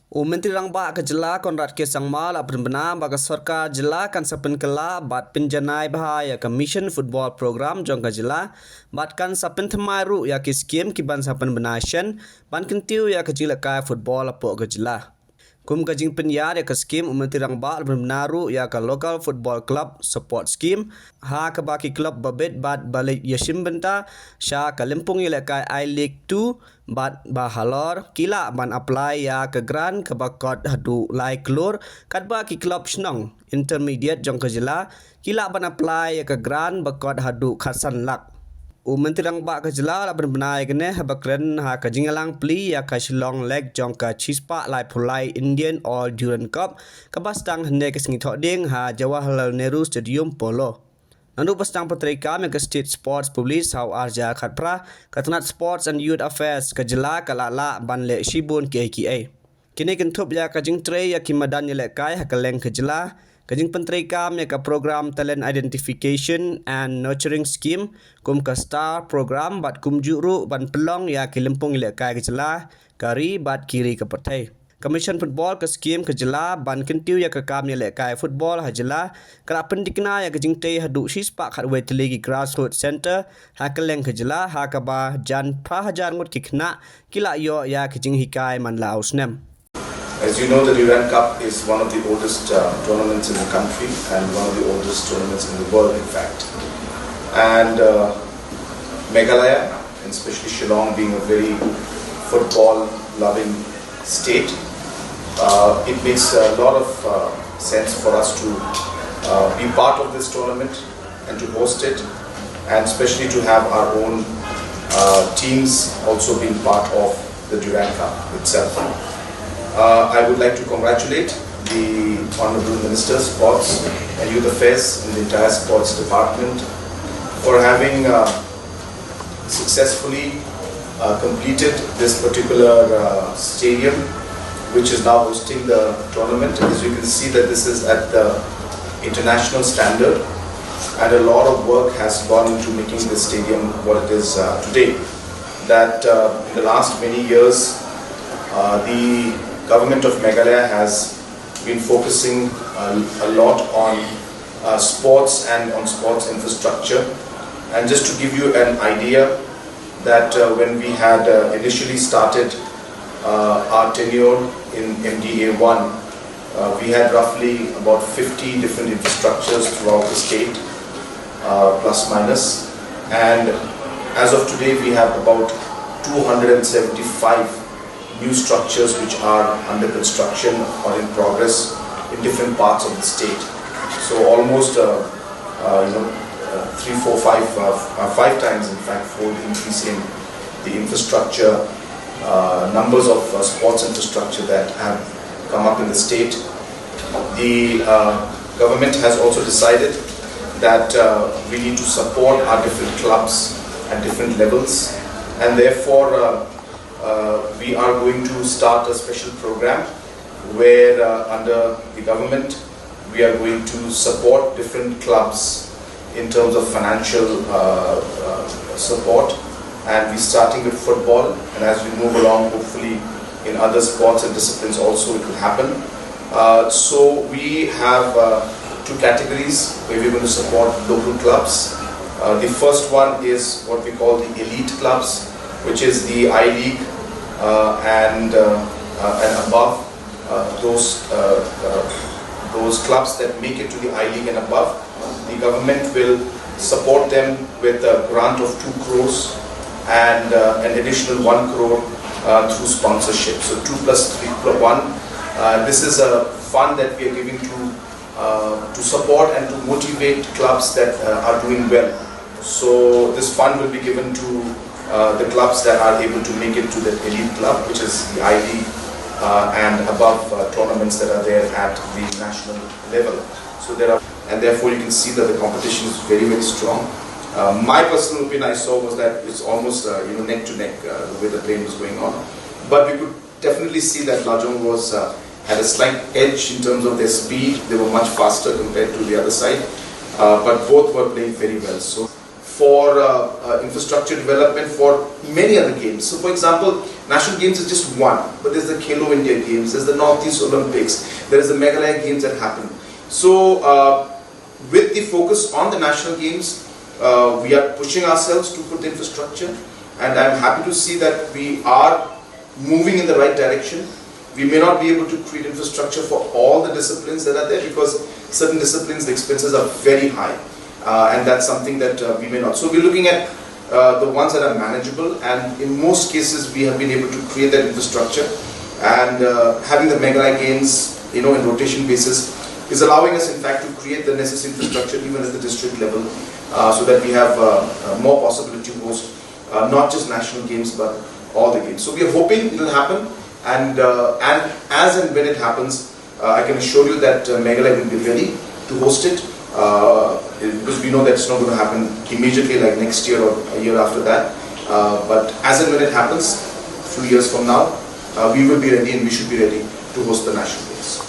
Menteri Rangba ke jela Konrad Kyrshan mal benar bagi Sorkar jela kan sapen kela bat pinjanai bahaya ke mission football program jong ke jela bat kan sapen themaru ya ke skim ki ban sapen benasyen ban kentiu ya ke jela kai football apo ke jela. Kum kajing penyar ya ke skim Menteri Rangba benaru ya ke local football club support scheme ha ke baki club babet bat balik yasim benta sya ke lempung ya kai I League 2 bat bahalor kila ban apply ya ke grant ke bakot hadu lai kelur kat baki club senong intermediate jong ke jela kila ban apply ya ke grant bakot hadu khasan lak. Menteri Rangba ke jela la benar kene bakren ha ke jingalang pli ya ke Shillong leg jong ke chispa lai pulai Indian All Duran Cup ke bastang hende ke singi thoding ha Jawaharlal Nehru Stadium Polo. Nandu pastang petrika me ke State Sports Police hau arja khatpra katnat Sports and Youth Affairs ke jela ke la ban le shibun KKA. Kini kentup ya ke jing tre ya kimadan ya le kai ha ke leng ke jela kajing pentrika me ke program talent identification and nurturing scheme kum ke star program bat kum juru ban pelong ya ke lempung le kai ke jela kari bat kiri ke pertai. Commission football ke scheme ke jela ban kentiu ya ke kam le kai football ha jela kra pendikna ya ke jing te hadu sispa khat we telegi grassroots center ha ke leng ke jela ha ka ba jan pra hajar ngut ki khna kila yo ya ke jing hikai man la ausnem. As you know, the Duran Cup is one of the oldest tournaments in the country and one of the oldest tournaments in the world, in fact. And Meghalaya, and especially Shillong, being a very football-loving state, it makes a lot of sense for us to be part of this tournament and to host it, and especially to have our own teams also being part of the Duran Cup itself. I would like to congratulate the Honourable Minister, Sports and Youth Affairs and the entire Sports Department for having successfully completed this particular stadium, which is now hosting the tournament. As you can see that this is at the international standard, and a lot of work has gone into making this stadium what it is today. That in the last many years, the Government of Meghalaya has been focusing a lot on sports and on sports infrastructure. And just to give you an idea, that when we had initially started our tenure in MDA1, we had roughly about 50 different infrastructures throughout the state, plus minus. And as of today, we have about 275 new structures which are under construction or in progress in different parts of the state. So almost 3, 4, 5 times, in fact, fold increase in the infrastructure, numbers of sports infrastructure that have come up in the state. The government has also decided that we need to support our different clubs at different levels, and therefore we are going to start a special program where under the government we are going to support different clubs in terms of financial support, and we're starting with football, and as we move along, hopefully in other sports and disciplines also it will happen. So we have two categories where we're going to support local clubs. The first one is what we call the elite clubs, which is the I League and above. Those clubs that make it to the I League and above, the government will support them with a grant of 2 crores and an additional 1 crore through sponsorship. So 2 plus 3 plus 1. This is a fund that we are giving to support and to motivate clubs that are doing well. So this fund will be given to the clubs that are able to make it to the elite club, which is the I League and above tournaments that are there at the national level. So there are, and therefore you can see that the competition is very, very strong. My personal opinion I saw was that it's almost neck to neck the way the game was going on. But we could definitely see that Lajong was had a slight edge in terms of their speed. They were much faster compared to the other side. But both were playing very well. So for infrastructure development for many other games. So for example, national games is just one, but there's the Khelo India Games, there's the Northeast Olympics, there is the Meghalaya Games that happen. So with the focus on the national games, we are pushing ourselves to put the infrastructure, and I'm happy to see that we are moving in the right direction. We may not be able to create infrastructure for all the disciplines that are there, because certain disciplines the expenses are very high. And that's something that we may not. So we're looking at the ones that are manageable, and in most cases we have been able to create that infrastructure, and having the Meghalaya Games, in rotation basis, is allowing us in fact to create the necessary infrastructure even at the district level, so that we have more possibility to host not just national games but all the games. So we are hoping it will happen, and as and when it happens, I can assure you that Meghalaya will be ready to host it. Because we know that it's not going to happen immediately, like next year or a year after that. But as and when it happens, a few years from now, we will be ready, and we should be ready to host the national games.